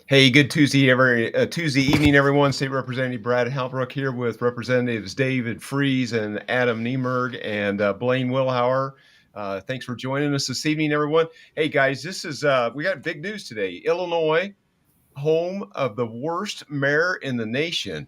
Hey, good Tuesday evening, everyone. State Representative Brad Halbrook here with Representatives David Freeze and Adam Niemerg and Blaine Wilhauer. Thanks for joining us this evening, everyone. Hey, guys, this is we got big news today. Illinois, home of the worst mayor in the nation,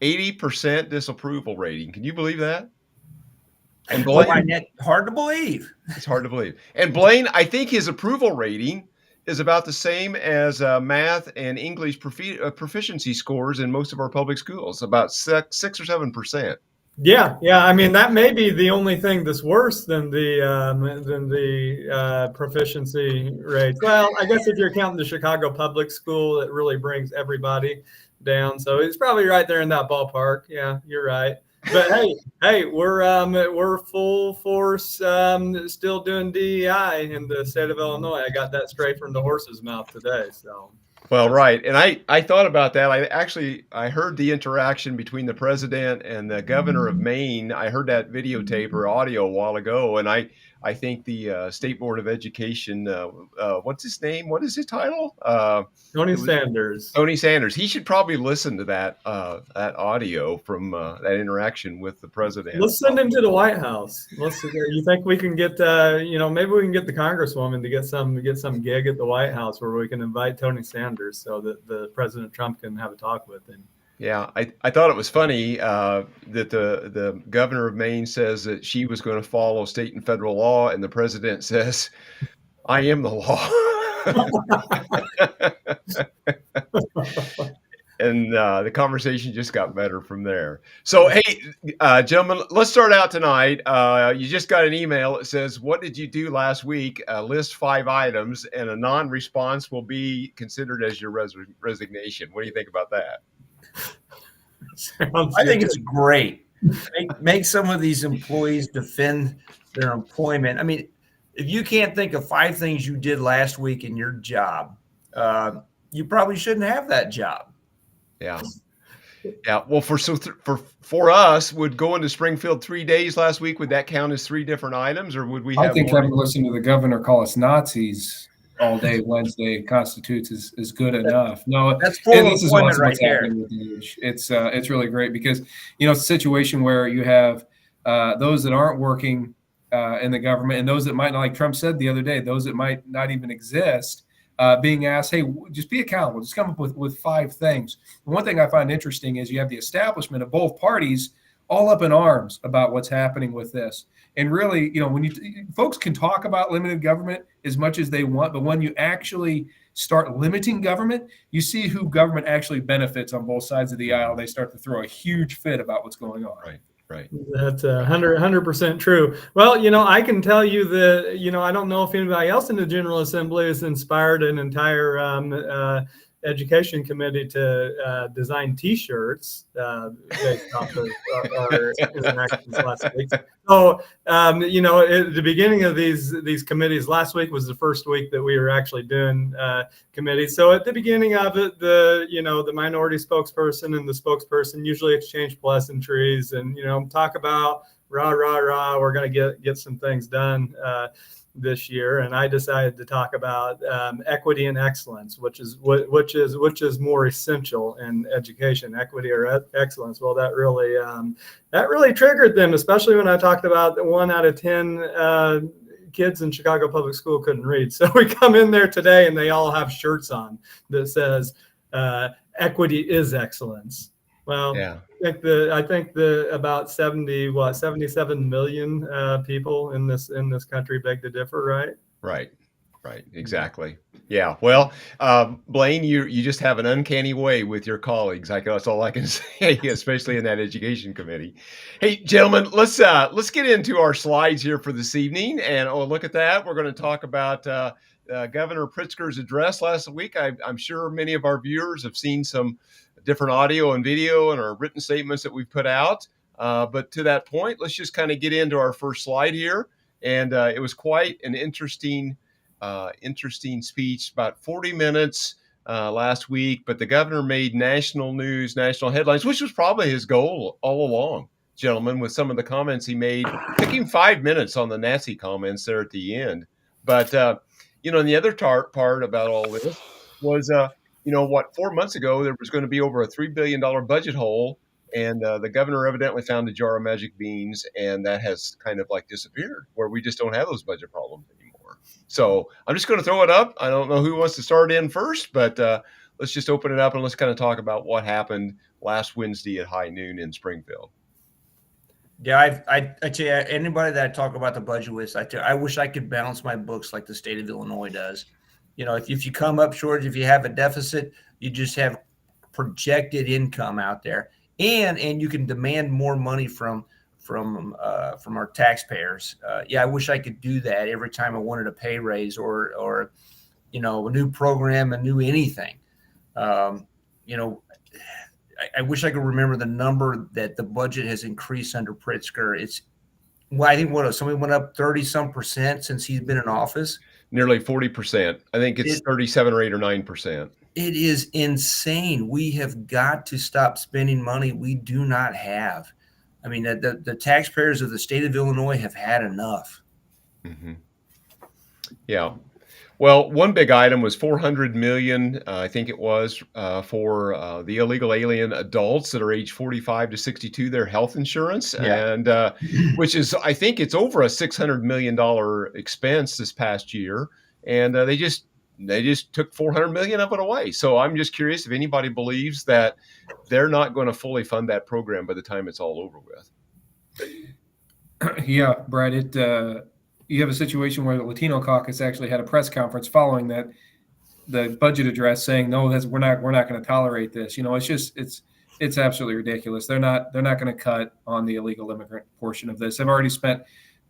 80% disapproval rating. Can you believe that? And Blaine, Hard to believe. it's hard to believe. And Blaine, I think his approval rating is about the same as math and English proficiency scores in most of our public schools, about 6 or 7%. Yeah. I mean, that may be the only thing that's worse than the proficiency rates. Well, I guess if you're counting the Chicago public school, it really brings everybody down. So it's probably right there in that ballpark. Yeah, you're right. But hey, we're full force still doing DEI in the state of Illinois. I got that straight from the horse's mouth today. So. Well, right. And I thought about that. I heard the interaction between the president and the governor of Maine. I heard that videotape or audio a while ago, and I think the State Board of Education, what's his name? What is his title? Tony Sanders. Tony Sanders. He should probably listen to that audio from that interaction with the president. Let's send him to the White House. You think we can get maybe we can get the Congresswoman to get some gig at the White House where we can invite Tony Sanders so that the President Trump can have a talk with him. Yeah, I thought it was funny that the governor of Maine says that she was going to follow state and federal law, and the president says, "I am the law." And the conversation just got better from there. So, hey, gentlemen, let's start out tonight. You just got an email that says, "What did you do last week?" List 5 items, and a non-response will be considered as your resignation. What do you think about that? I think it's great. Make some of these employees defend their employment. I mean, if you can't think of 5 things you did last week in your job, you probably shouldn't have that job. Yeah. Well, for us, would going to Springfield 3 days last week, would that count as 3 different items, or would we have? I think having listened to the governor call us Nazis all day Wednesday constitutes is good enough. No, that's full employment right there. It's really great because it's a situation where you have those that aren't working in the government and those that might not, like Trump said the other day, those that might not even exist, being asked, hey, just be accountable. Just come up with 5 things. And one thing I find interesting is you have the establishment of both parties all up in arms about what's happening with this. And really, when folks can talk about limited government as much as they want, but when you actually start limiting government, you see who government actually benefits on both sides of the aisle. They start to throw a huge fit about what's going on. Right. That's 100% true. Well, I can tell you that, I don't know if anybody else in the General Assembly has inspired an entire education committee to design T-shirts based off of our interactions last week. So, at the beginning of these committees, last week was the first week that we were actually doing committees. So at the beginning of it, the minority spokesperson and the spokesperson usually exchange pleasantries and, talk about rah, rah, rah, we're going to get some things done this year, and I decided to talk about equity and excellence, which is more essential in education, equity or excellence. Well, that really triggered them, especially when I talked about 1 out of 10 kids in Chicago Public School couldn't read. So we come in there today, and they all have shirts on that says "Equity is excellence." Well, yeah. I think the about 77 million people in this country beg to differ, right? Right. Exactly. Yeah. Well, Blaine, you just have an uncanny way with your colleagues. That's all I can say, especially in that education committee. Hey, gentlemen, let's get into our slides here for this evening. And look at that. We're going to talk about Governor Pritzker's address last week. I'm sure many of our viewers have seen some different audio and video and our written statements that we've put out. But to that point, let's just kind of get into our first slide here. And it was quite an interesting speech, about 40 minutes last week. But the governor made national news, national headlines, which was probably his goal all along, gentlemen, with some of the comments he made. It took him 5 minutes on the Nazi comments there at the end. But, and the other part about all this was, what, 4 months ago, there was going to be over a $3 billion budget hole. And the governor evidently found a jar of magic beans, and that has kind of like disappeared, where we just don't have those budget problems anymore. So I'm just going to throw it up. I don't know who wants to start in first, but let's just open it up and let's kind of talk about what happened last Wednesday at high noon in Springfield. Yeah, I tell you, anybody that I talk about the budget with, I wish I could balance my books like the state of Illinois does. If you come up short, if you have a deficit, you just have projected income out there, and you can demand more money from our taxpayers. I wish I could do that every time I wanted a pay raise or a new program, a new anything. I wish I could remember the number that the budget has increased under Pritzker. I think somebody went up 30-some% since he's been in office. Nearly 40%. I think it's 37 or 8 or 9%. It is insane. We have got to stop spending money we do not have. I mean, the taxpayers of the state of Illinois have had enough. Mm-hmm. Yeah. Well, one big item was $400 million, I think it was, for the illegal alien adults that are age 45 to 62, their health insurance, and which is, I think it's over a $600 million expense this past year, and they just took $400 million of it away. So I'm just curious if anybody believes that they're not going to fully fund that program by the time it's all over with. Yeah, Brad, you have a situation where the Latino caucus actually had a press conference following that, the budget address, saying, no, we're not going to tolerate this. It's absolutely ridiculous. They're not going to cut on the illegal immigrant portion of this. They've already spent,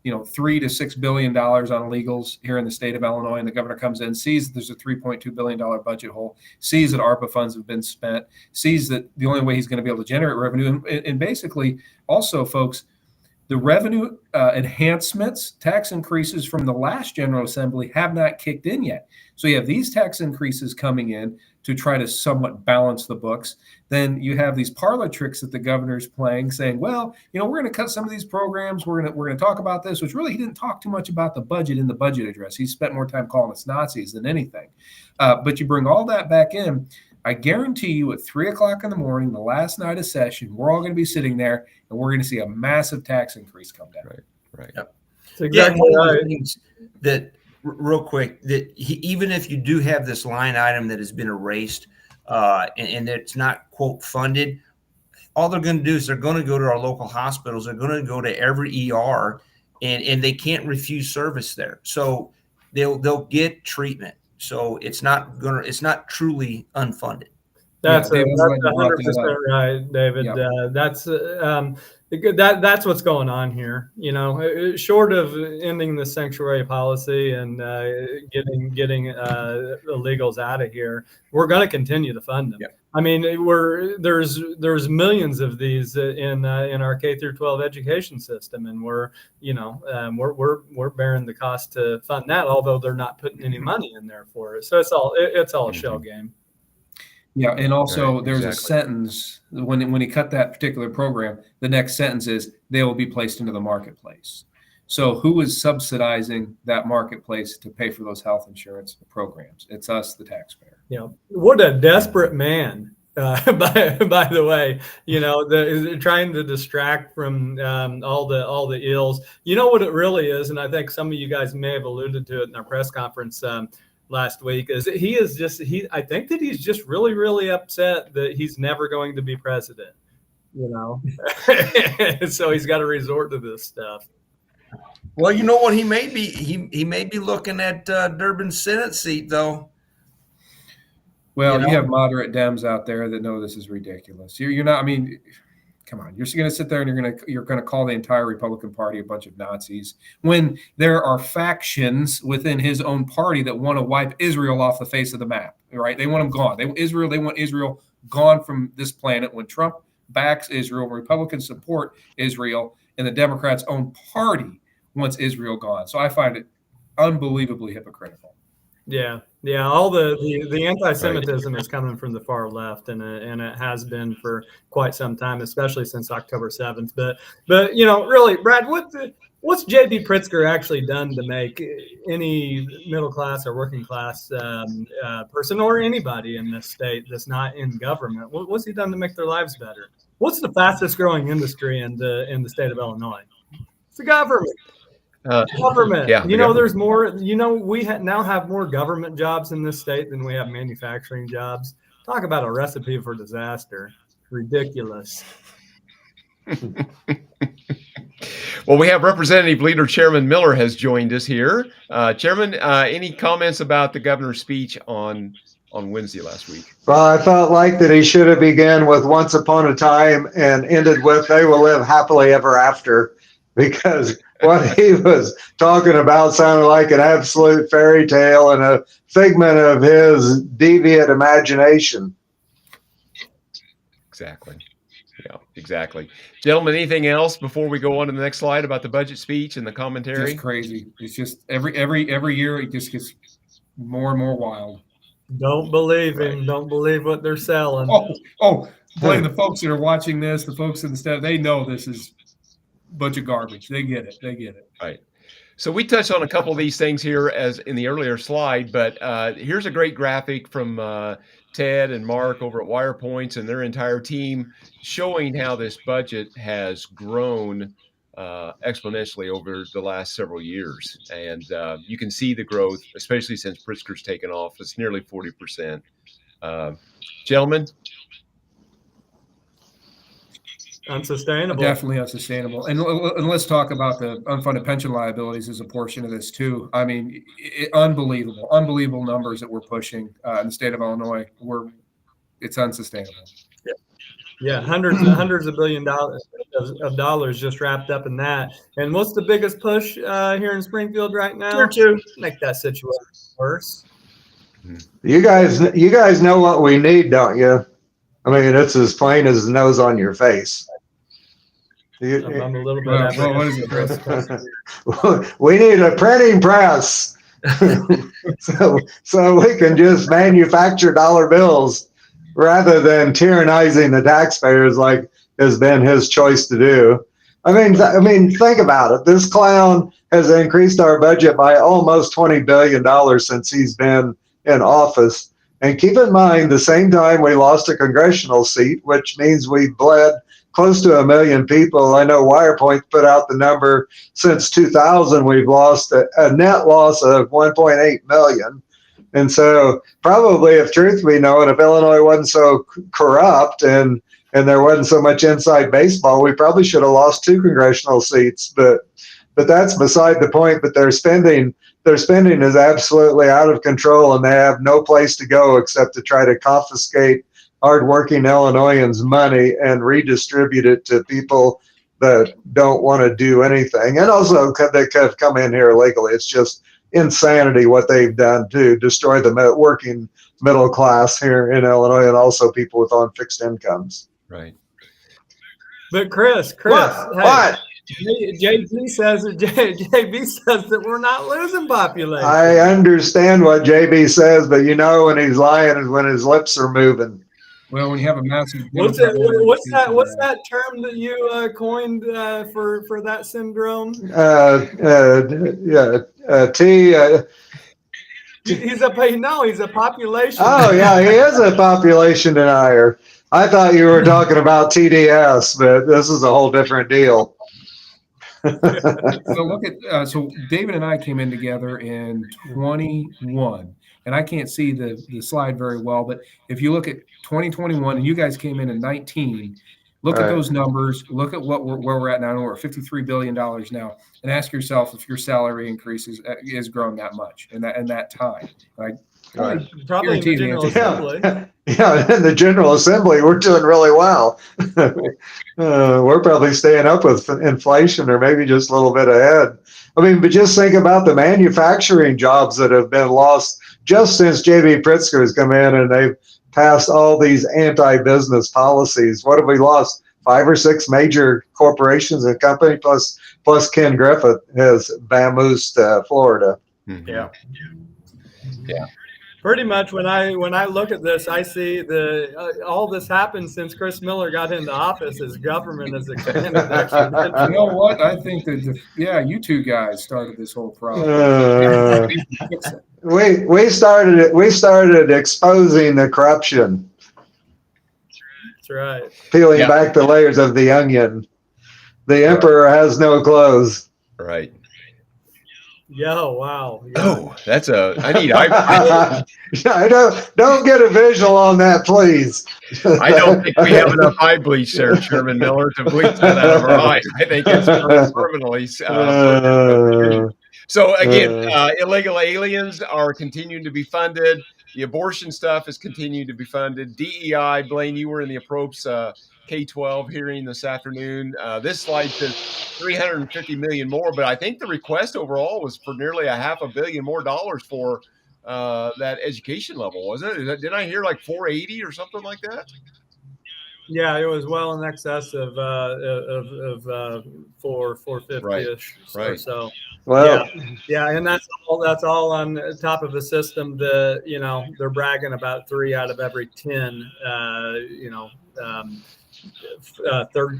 $3 to $6 billion on illegals here in the state of Illinois, and the governor comes in, sees that there's a $3.2 billion budget hole, sees that ARPA funds have been spent, sees that the only way he's going to be able to generate revenue, and basically also, folks, the revenue enhancements, tax increases from the last General Assembly have not kicked in yet. So you have these tax increases coming in to try to somewhat balance the books. Then you have these parlor tricks that the governor's playing, saying, well, we're going to cut some of these programs. We're going to talk about this, which really he didn't talk too much about the budget in the budget address. He spent more time calling us Nazis than anything. But you bring all that back in. I guarantee you at 3:00 in the morning, the last night of session, we're all going to be sitting there and we're going to see a massive tax increase come down. Right. Yep. That's exactly right. That real quick, even if you do have this line item that has been erased and it's not, quote, funded, all they're going to do is they're going to go to our local hospitals. They're going to go to every ER and they can't refuse service there. So they'll get treatment. So it's not truly unfunded. That's 100% right, David. Yep. That's what's going on here. Short of ending the sanctuary policy and getting illegals out of here, we're going to continue to fund them. Yep. I mean, there's millions of these in our K through 12 education system, and we're bearing the cost to fund that, although they're not putting any money in there for it. So it's all a shell game. Yeah, and also there's a sentence when he cut that particular program. The next sentence is they will be placed into the marketplace. So who is subsidizing that marketplace to pay for those health insurance programs? It's us, the taxpayer. What a desperate man. By the way, trying to distract from all the ills. You know what it really is, and I think some of you guys may have alluded to it in our press conference last week. I think that he's just really, really upset that he's never going to be president. So he's got to resort to this stuff. Well, you know what? He may be looking at Durbin's Senate seat, though. Well, you have moderate Dems out there that know this is ridiculous. You're not. I mean, come on. You're going to sit there and you're going to call the entire Republican Party a bunch of Nazis when there are factions within his own party that want to wipe Israel off the face of the map. Right? They want them gone. They want Israel gone from this planet. When Trump backs Israel, Republicans support Israel, and the Democrats' own party wants Israel gone. So I find it unbelievably hypocritical. Yeah. All the anti-Semitism is coming from the far left, and it has been for quite some time, especially since October 7th. But really, Brad, what What's J.B. Pritzker actually done to make any middle class or working class person or anybody in this state that's not in government? What's he done to make their lives better? What's the fastest growing industry in the state of Illinois? It's the government. Government. Yeah, There's more. We now have more government jobs in this state than we have manufacturing jobs. Talk about a recipe for disaster. Ridiculous. Well, we have Representative Leader Chairman Miller has joined us here. Chairman, any comments about the governor's speech on Wednesday last week? Well, I felt like that he should have begun with "Once upon a time" and ended with "They will live happily ever after," because what he was talking about sounded like an absolute fairy tale and a figment of his deviant imagination. Exactly. Yeah, exactly. Gentlemen, anything else before we go on to the next slide about the budget speech and the commentary? Just crazy. It's just every year it just gets more and more wild. Don't believe him. Don't believe what they're selling. Boy, the folks that are watching this, the folks in the staff, they know this is a bunch of garbage. They get it. Right. So we touched on a couple of these things here as in the earlier slide, but here's a great graphic from Ted and Mark over at WirePoints and their entire team showing how this budget has grown exponentially over the last several years. And you can see the growth, especially since Pritzker's taken off. It's nearly 40%. Gentlemen? Unsustainable. Definitely unsustainable. And let's talk about the unfunded pension liabilities as a portion of this too. I mean, unbelievable numbers that we're pushing in the state of Illinois. It's unsustainable. Yeah, hundreds of billion dollars of dollars just wrapped up in that. And what's the biggest push here in Springfield right now? To make that situation worse. You guys know what we need, don't you? I mean, it's as plain as the nose on your face. I'm a little bit. Well, what is it, Chris? We need a printing press, so we can just manufacture dollar bills rather than tyrannizing the taxpayers like has been his choice to do. I mean, think about it. This clown has increased our budget by almost $20 billion since he's been in office. And keep in mind, the same time we lost a congressional seat, which means we bled close to 1 million people. I know WirePoint put out the number since 2000, we've lost a net loss of 1.8 million. And so probably, if truth be known, if Illinois wasn't so corrupt and there wasn't so much inside baseball, we probably should have lost 2 congressional seats. But that's beside the point. But their spending is absolutely out of control, and they have no place to go except to try to confiscate hardworking Illinoisans' money and redistribute it to people that don't want to do anything, and also that have come in here illegally. It's just insanity what they've done to destroy the working middle class here in Illinois, and also people with on fixed incomes. Right. But Chris, what? JB says that we're not losing population. I understand what JB says, but when he's lying is when his lips are moving. Well, when you have a massive. What's that term that you coined for that syndrome? He's a population. Oh yeah, he is a population denier. I thought you were talking about TDS, but this is a whole different deal. So look at so David and I came in together in 21, and I can't see the slide very well, but if you look at 2021 and you guys came in 19, look at those numbers, look at where we're at now. We're at $53 billion now, and ask yourself if your salary increases has grown that much in that time. Probably in the General Assembly. Yeah, in the General Assembly, we're doing really well. We're probably staying up with inflation or maybe just a little bit ahead. I mean, but just think about the manufacturing jobs that have been lost just since J.B. Pritzker has come in and they've passed all these anti-business policies. What have we lost? 5 or 6 major corporations and companies, plus Ken Griffith has vamoosed Florida. Mm-hmm. Yeah. Pretty much when I look at this, I see all this happened since Chris Miller got into office. As government has expanded You exponentially. know what? I think that you two guys started this whole problem. We started it. We started exposing the corruption, That's right. peeling Yeah. back the layers of the onion. The emperor has no clothes. Right. Yo, wow. Yeah. Oh, that's I need I don't get a visual on that, please. don't think we have enough eye bleach there, Chairman Miller, to bleach that out of our eye. I think it's permanently. So again, illegal aliens are continuing to be funded. The abortion stuff is continuing to be funded. DEI, Blaine, you were in the Approps K-12 hearing this afternoon. This slide says 350 million more, but I think the request overall was for nearly $500 million more for that education level, wasn't it? Did I hear like 480 or something like that? Yeah, it was well in excess of 450-ish or so. Well, yeah, and that's all on top of a system that they're bragging about 3 out of every 10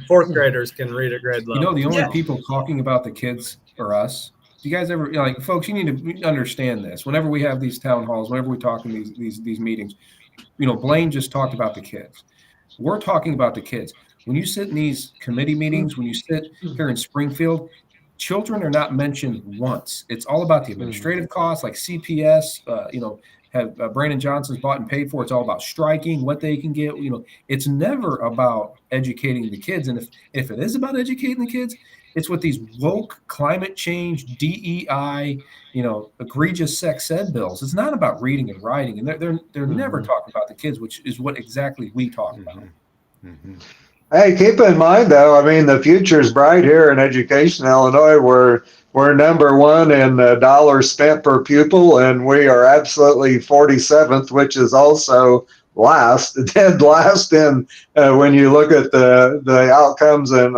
fourth graders can read at grade level. The only people talking about the kids are us. Do you guys ever folks? You need to understand this. Whenever we have these town halls, whenever we talk in these meetings, Blaine just talked about the kids. We're talking about the kids. When you sit in these committee meetings, when you sit here in Springfield, children are not mentioned once. It's all about the administrative costs, like CPS. Have Brandon Johnson's bought and paid for. It's all about striking, what they can get. It's never about educating the kids. And if it is about educating the kids, it's with these woke climate change, DEI, egregious sex ed bills. It's not about reading and writing, and they're never talking about the kids, which is what exactly we talk about. Hey, keep in mind though, I mean, the future's bright here in education, Illinois. We're number one in dollars spent per pupil, and we are absolutely 47th, which is also dead last in when you look at the outcomes in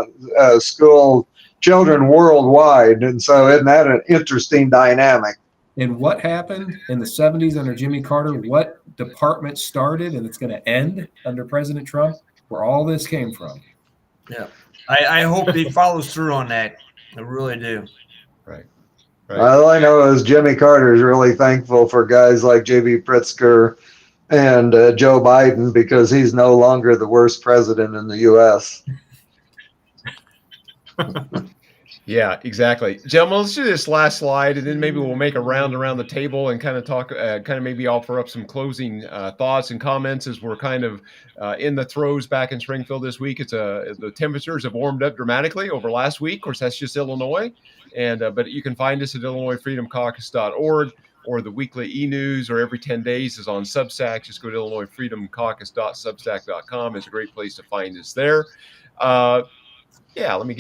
school children worldwide. And so isn't that an interesting dynamic? And what happened in the 70s under Jimmy Carter, what department started and it's going to end under President Trump, where all this came from. Yeah. I hope he follows through on that. I really do. Right. All I know is Jimmy Carter is really thankful for guys like J.B. Pritzker and Joe Biden, because he's no longer the worst president in the U.S. Yeah, exactly. Gentlemen, let's do this last slide, and then maybe we'll make a round around the table and kind of talk, maybe offer up some closing thoughts and comments as we're kind of in the throes back in Springfield this week. The temperatures have warmed up dramatically over last week. Of course, that's just Illinois, but you can find us at IllinoisFreedomCaucus.org, or the weekly e-news, or every 10 days is on Substack. Just go to IllinoisFreedomCaucus.substack.com. It's a great place to find us there. Let me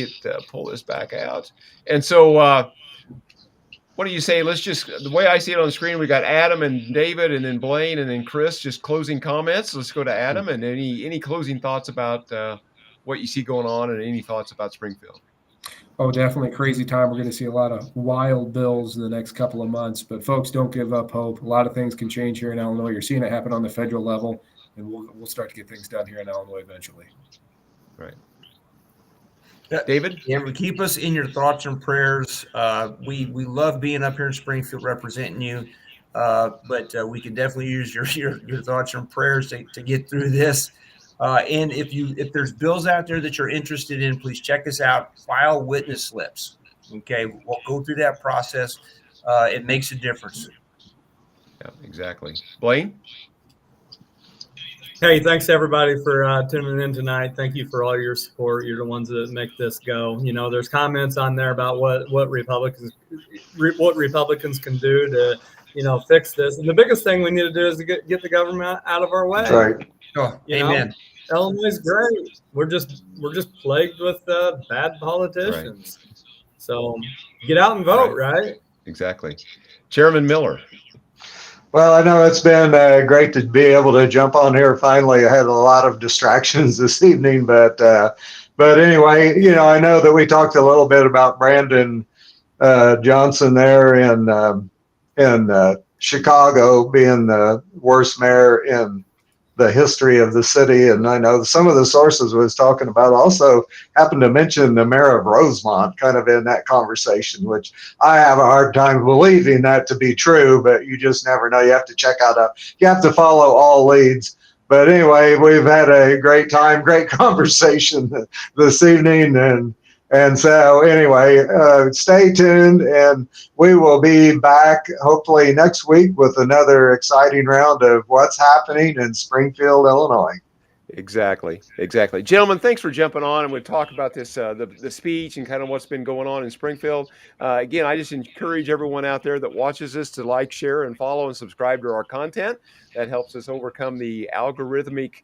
pull this back out. And so what do you say? Let's the way I see it on the screen, we got Adam and David, and then Blaine, and then Chris, just closing comments. Let's go to Adam, and any closing thoughts about what you see going on, and any thoughts about Springfield. Oh, definitely crazy time. We're going to see a lot of wild bills in the next couple of months, but folks, don't give up hope. A lot of things can change here in Illinois. You're seeing it happen on the federal level, and we'll start to get things done here in Illinois eventually. Right. David? Yeah, keep us in your thoughts and prayers. We love being up here in Springfield representing you, but we can definitely use your thoughts and prayers to get through this. And if there's bills out there that you're interested in, please check us out. File witness slips. Okay, we'll go through that process. It makes a difference. Yeah, exactly. Blaine? Hey, thanks everybody for tuning in tonight. Thank you for all your support. You're the ones that make this go. There's comments on there about what Republicans can do to, fix this. And the biggest thing we need to do is to get the government out of our way. That's right. Oh, amen. Illinois is great. We're just plagued with bad politicians. Right. So get out and vote, right? Exactly. Chairman Miller. Well, I know it's been great to be able to jump on here. Finally, I had a lot of distractions this evening, but anyway, I know that we talked a little bit about Brandon Johnson there in Chicago being the worst mayor in the history of the city. And I know some of the sources was talking about also happened to mention the mayor of Rosemont kind of in that conversation, which I have a hard time believing that to be true, but you just never know. You have to check out you have to follow all leads. But anyway, we've had a great time, great conversation this evening. And so anyway, stay tuned, and we will be back hopefully next week with another exciting round of what's happening in Springfield, Illinois. Exactly. Gentlemen, thanks for jumping on, and we'll talk about this, the speech and kind of what's been going on in Springfield. Again, I just encourage everyone out there that watches this to like, share, and follow and subscribe to our content. That helps us overcome the algorithmic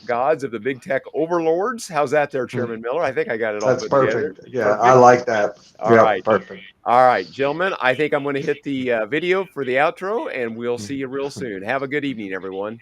gods of the big tech overlords. How's that there, Chairman Miller? I think I got it all That's put together. perfect. Yeah, I like that. All right. Perfect. All right, gentlemen, I think I'm going to hit the video for the outro, and we'll see you real soon. Have a good evening, everyone.